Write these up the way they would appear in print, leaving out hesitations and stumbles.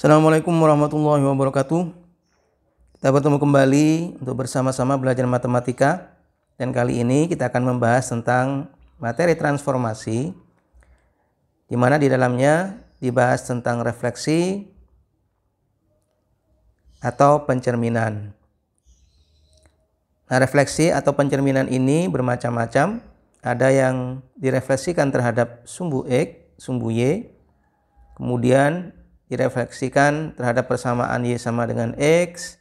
Assalamualaikum warahmatullahi wabarakatuh. Kita bertemu kembali untuk bersama-sama belajar matematika. Dan kali ini kita akan membahas tentang materi transformasi, di mana di dalamnya dibahas tentang refleksi atau pencerminan. Nah, refleksi atau pencerminan ini bermacam-macam. Ada yang direfleksikan terhadap sumbu X, sumbu Y, kemudian direfleksikan terhadap persamaan Y sama dengan X,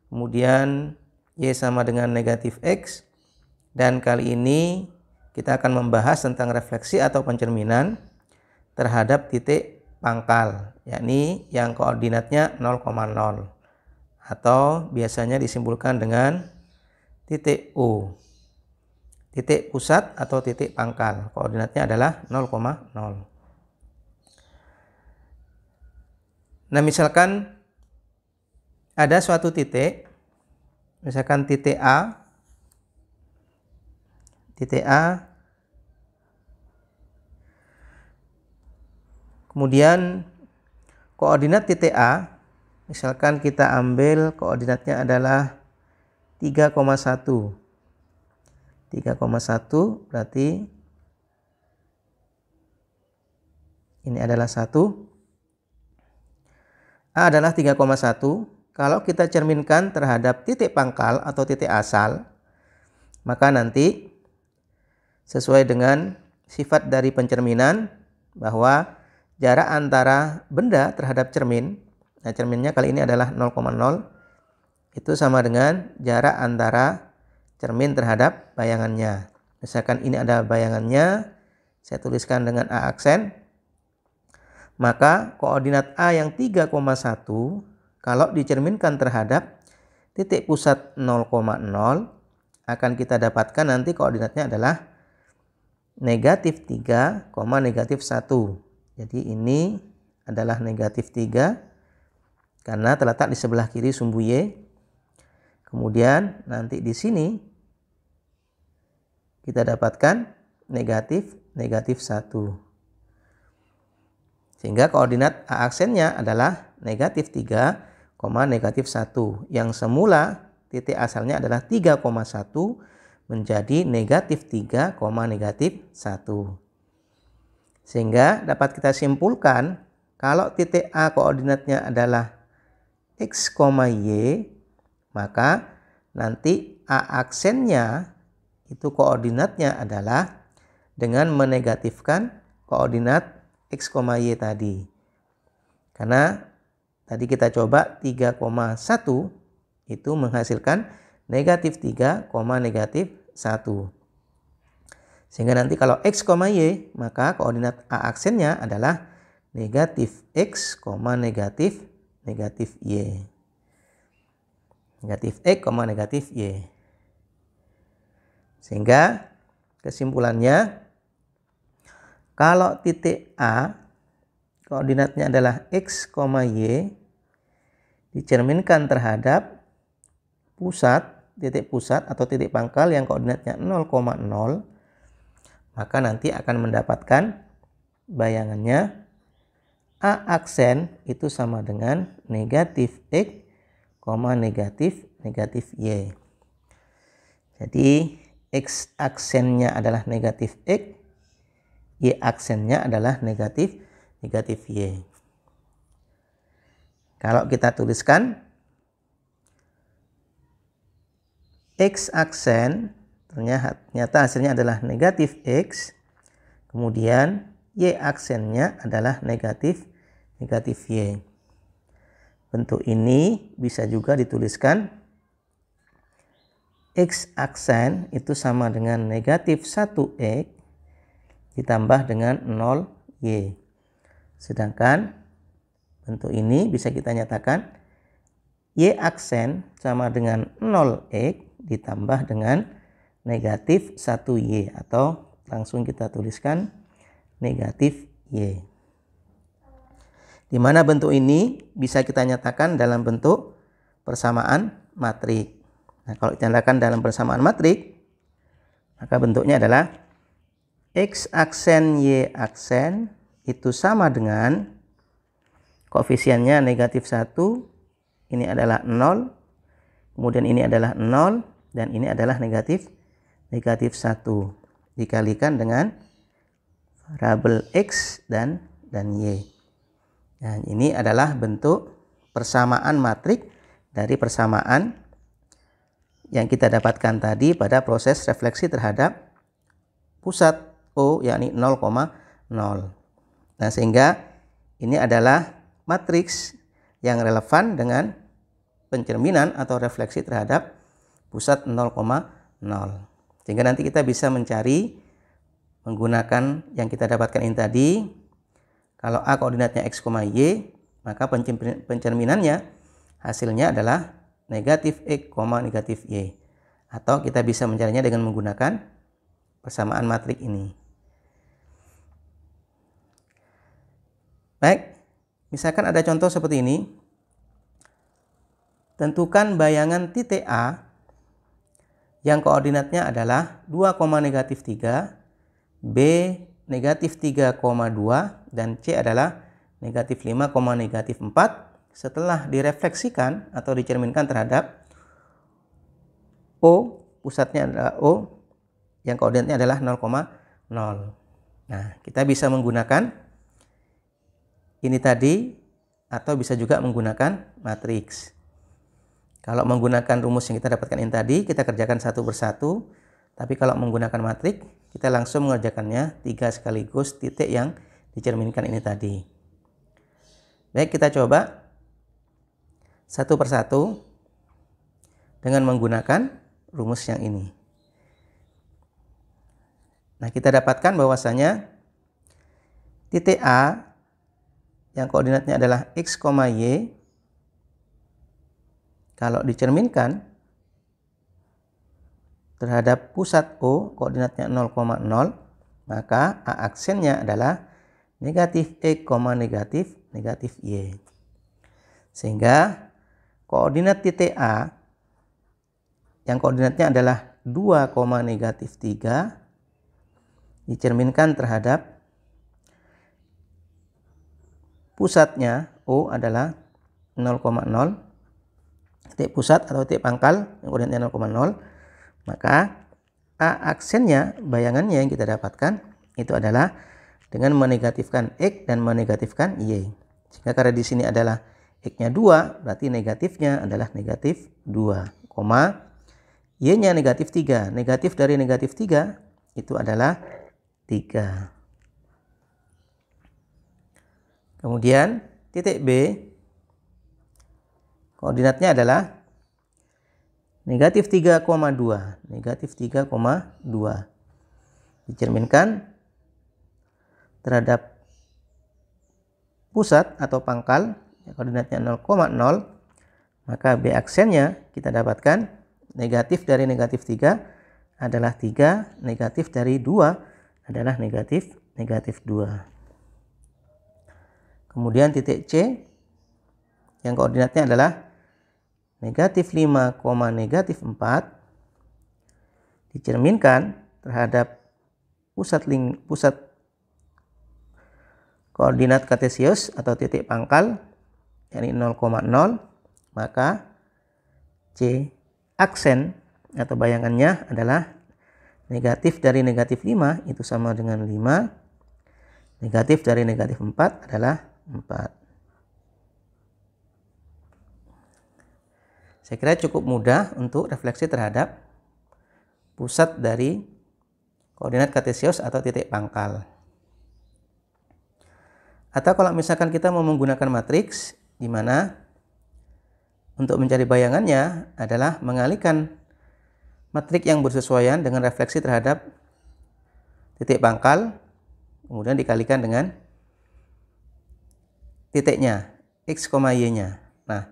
kemudian Y sama dengan negatif X, dan kali ini kita akan membahas tentang refleksi atau pencerminan terhadap titik pangkal, yakni yang koordinatnya 0,0 atau biasanya disimpulkan dengan titik O, titik pusat atau titik pangkal, koordinatnya adalah 0,0. Nah, misalkan ada suatu titik, misalkan titik A, kemudian koordinat titik A, misalkan kita ambil koordinatnya adalah 3,1. 3,1 berarti ini adalah 1. A adalah 3,1. Kalau kita cerminkan terhadap titik pangkal atau titik asal, maka nanti sesuai dengan sifat dari pencerminan bahwa jarak antara benda terhadap cermin, nah cerminnya kali ini adalah 0,0, itu sama dengan jarak antara cermin terhadap bayangannya. Misalkan ini ada bayangannya, saya tuliskan dengan A aksen. Maka koordinat A yang 3,1 kalau dicerminkan terhadap titik pusat 0,0 akan kita dapatkan nanti koordinatnya adalah negatif 3, negatif 1. Jadi ini adalah negatif 3 karena terletak di sebelah kiri sumbu Y. Kemudian nanti di sini kita dapatkan negatif 1. Sehingga koordinat A aksennya adalah negatif 3, negatif 1. Yang semula titik asalnya adalah 3,1 menjadi negatif 3, negatif 1. Sehingga dapat kita simpulkan kalau titik A koordinatnya adalah X, Y, maka nanti A aksennya itu koordinatnya adalah dengan menegatifkan koordinat X, Y tadi. Karena tadi kita coba 3,1 itu menghasilkan negatif 3, negatif 1. Sehingga nanti kalau X, Y, maka koordinat A aksennya adalah negatif X, negatif Y. Negatif X, negatif Y. Sehingga kesimpulannya, kalau titik A koordinatnya adalah X, Y dicerminkan terhadap pusat, titik pusat atau titik pangkal yang koordinatnya 0,0, maka nanti akan mendapatkan bayangannya A aksen itu sama dengan negatif X, negatif Y. Jadi X aksennya adalah negatif X, Y aksennya adalah negatif Y. Kalau kita tuliskan X aksen ternyata hasilnya adalah negatif X, kemudian Y aksennya adalah negatif Y. Bentuk ini bisa juga dituliskan X aksen itu sama dengan negatif 1X ditambah dengan 0Y. Sedangkan bentuk ini bisa kita nyatakan Y aksen sama dengan 0X ditambah dengan negatif 1Y, atau langsung kita tuliskan negatif Y. Di mana bentuk ini bisa kita nyatakan dalam bentuk persamaan matrik. Nah, kalau dinyatakan dalam persamaan matrik, maka bentuknya adalah X aksen Y aksen itu sama dengan koefisiennya negatif 1, ini adalah 0, kemudian ini adalah 0, dan ini adalah negatif 1. Dikalikan dengan variabel X dan Y. Nah, ini adalah bentuk persamaan matrik dari persamaan yang kita dapatkan tadi pada proses refleksi terhadap pusat O, yakni 0,0. Nah, sehingga ini adalah matriks yang relevan dengan pencerminan atau refleksi terhadap pusat 0,0. Sehingga nanti kita bisa mencari menggunakan yang kita dapatkan ini tadi. Kalau A koordinatnya X, Y, maka pencerminannya hasilnya adalah negatif X, negatif Y. Atau kita bisa mencarinya dengan menggunakan persamaan matrik ini. Baik, misalkan ada contoh seperti ini. Tentukan bayangan titik A yang koordinatnya adalah 2, negatif 3, B negatif 3,2, dan C adalah negatif 5, negatif 4 setelah direfleksikan atau dicerminkan terhadap O, pusatnya adalah O, yang koordinatnya adalah 0,0. Nah, kita bisa menggunakan ini tadi atau bisa juga menggunakan matriks. Kalau menggunakan rumus yang kita dapatkan ini tadi, kita kerjakan satu persatu. Tapi kalau menggunakan matrik, kita langsung mengerjakannya 3 sekaligus titik yang dicerminkan ini tadi. Baik, kita coba satu persatu dengan menggunakan rumus yang ini. Nah, kita dapatkan bahwasanya titik A yang koordinatnya adalah X, Y, kalau dicerminkan terhadap pusat O, koordinatnya 0,0, maka A aksennya adalah negatif X, negatif Y. Sehingga koordinat titik A yang koordinatnya adalah 2, negatif 3 dicerminkan terhadap pusatnya O adalah 0,0, titik pusat atau titik pangkal yang koordinatnya 0,0. Maka A aksennya, bayangannya yang kita dapatkan itu adalah dengan menegatifkan X dan menegatifkan Y. Sehingga karena di sini adalah X-nya 2, berarti negatifnya adalah negatif 2, Y-nya negatif 3. Negatif dari negatif 3 itu adalah 3. Kemudian titik B koordinatnya adalah negatif 3,2, dicerminkan terhadap pusat atau pangkal yang koordinatnya 0,0, maka B aksennya kita dapatkan negatif dari negatif 3 adalah 3, negatif dari 2 adalah negatif 2. Kemudian titik C yang koordinatnya adalah negatif 5, negatif 4 dicerminkan terhadap pusat koordinat kartesius atau titik pangkal yakni 0,0, maka C aksen atau bayangannya adalah negatif dari negatif 5 itu sama dengan 5, negatif dari negatif 4 adalah 4. Saya kira cukup mudah untuk refleksi terhadap pusat dari koordinat kartesius atau titik pangkal. Atau kalau misalkan kita mau menggunakan matriks, di mana untuk mencari bayangannya adalah mengalihkan matrik yang bersesuaian dengan refleksi terhadap titik pangkal, kemudian dikalikan dengan titiknya, X, Y-nya. Nah,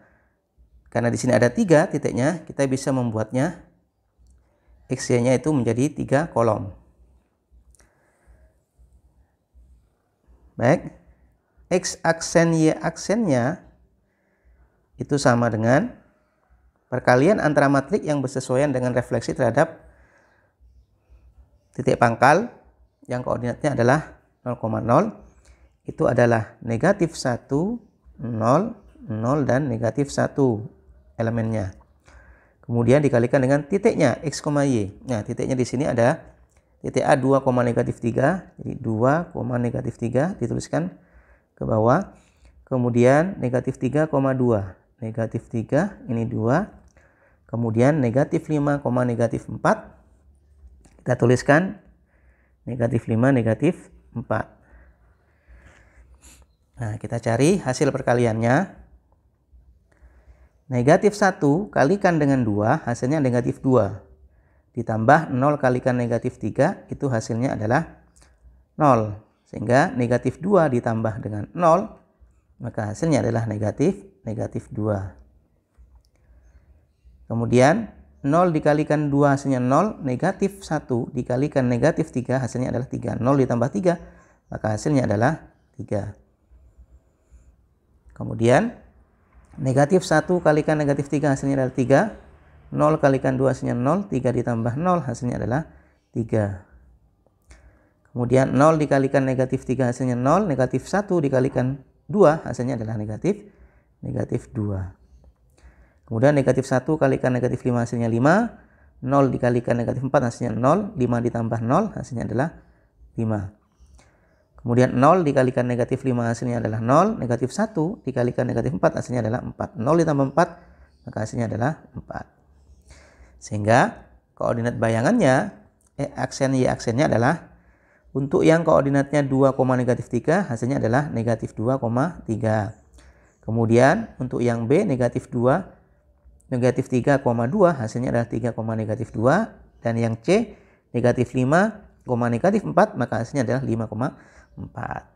karena di sini ada 3 titiknya, kita bisa membuatnya X, Y-nya itu menjadi 3 kolom. Baik, X aksen Y aksennya itu sama dengan perkalian antara matrik yang bersesuaian dengan refleksi terhadap titik pangkal yang koordinatnya adalah 0,0, itu adalah negatif 1, 0, 0, dan negatif 1 elemennya. Kemudian dikalikan dengan titiknya, X, Y. Nah, titiknya di sini ada titik A 2, negatif 3. Jadi 2, negatif 3 dituliskan ke bawah. Kemudian negatif 3,2. Negatif 3, ini 2. Kemudian negatif 5, negatif 4. Kita tuliskan negatif 5, negatif 4. Nah, kita cari hasil perkaliannya. Negatif 1 kalikan dengan 2, hasilnya negatif 2. Ditambah 0 kalikan negatif 3, itu hasilnya adalah 0. Sehingga negatif 2 ditambah dengan 0, maka hasilnya adalah negatif 2. Kemudian 0 dikalikan 2 hasilnya 0, negatif 1 dikalikan negatif 3 hasilnya adalah 3. 0 ditambah 3, maka hasilnya adalah 3. Kemudian negatif 1 kalikan negatif 3 hasilnya adalah 3. 0 kalikan 2 hasilnya 0. 3 ditambah 0 hasilnya adalah 3. Kemudian 0 dikalikan negatif 3 hasilnya 0. Negatif 1 dikalikan 2 hasilnya adalah negatif 2. Kemudian negatif 1 kalikan negatif 5 hasilnya 5. 0 dikalikan negatif 4 hasilnya 0. 5 ditambah 0 hasilnya adalah 5. Kemudian 0 dikalikan negatif 5 hasilnya adalah 0. Negatif 1 dikalikan negatif 4 hasilnya adalah 4. 0 ditambah 4 maka hasilnya adalah 4. Sehingga koordinat bayangannya aksen Y aksennya adalah untuk yang koordinatnya 2, negatif 3 hasilnya adalah negatif 2,3. Kemudian untuk yang B negatif 2, negatif 3,2 hasilnya adalah 3, negatif 2. Dan yang C negatif 5, negatif 4 maka hasilnya adalah 5,4.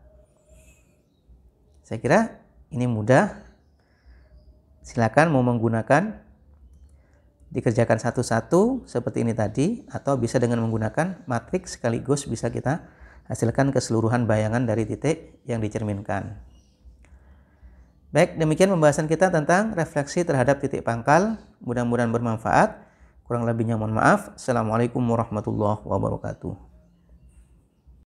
Saya kira ini mudah. Silakan mau menggunakan dikerjakan satu-satu seperti ini tadi, atau bisa dengan menggunakan matriks sekaligus bisa kita hasilkan keseluruhan bayangan dari titik yang dicerminkan. Baik, demikian pembahasan kita tentang refleksi terhadap titik pangkal. Mudah-mudahan bermanfaat. Kurang lebihnya mohon maaf. Assalamualaikum warahmatullahi wabarakatuh.